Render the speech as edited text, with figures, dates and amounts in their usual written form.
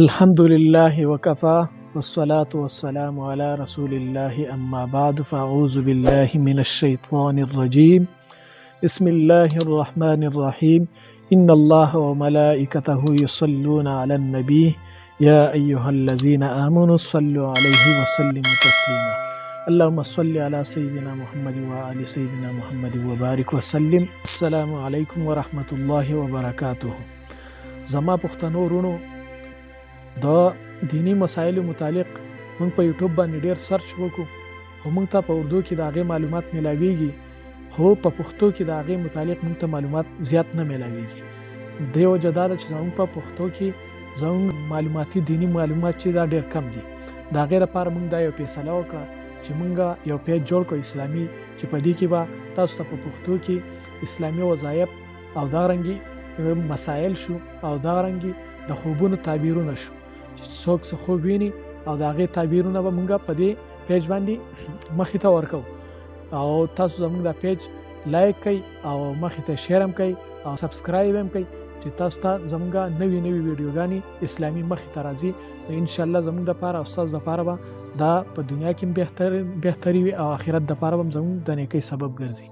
الحمد لله وكفى والصلاة والسلام على رسول الله أما بعد فأعوذ بالله من الشيطان الرجيم. بسم الله الرحمن الرحيم. إن الله وملائكته يصلون على النبي يا أيها الذين آمنوا صلوا عليه وسلموا تسليما. اللهم صل على سيدنا محمد وآل سيدنا محمد وبارك وسلم. السلام عليكم ورحمة الله وبركاته. زما پښتنو ورونو، د دینی مسایلو متعلق موږ په یوټیوب باندې ډیر سرچ وکړو، خو موږ ته په اردو کې د هغې معلومات میلاویږي، خو په پښتو کې د هغې متعلق موږ ته معلومات زیات نه میلاویږي. دې وجه دا ده چې زموږ په پښتو کې زموږ معلوماتي دینی معلومات چې دا ډیر کم دي. د هغې لپاره موږ دا یو فیصله وکړه چې موږ یو پیج جوړ کړو اسلامي، چې په دې کې به تاسو ته په پښتو کې اسلامي وظایف او دارنګې مسایل شو او دارنګې د خوبونو تعبیرونه شو، څوک څه خوب ویني او د هغې تعبیرونه به موږ په دې پیج باندې مخې ته ورکو. او تاسو زموږ دا پیج لایک کړئ او مخې ته شیر هم کړئ او سبسکرایب هم کړئ، چې تاسو ته زموږ نوې ویډیوګانې اسلامي مخې ته راځي. انشاءالله زموږ دپاره او ستاسو دپاره به دا په دنیا کې بهتري وي او آخرت دپاره به هم زموږ د نیکۍ سبب ګرځي.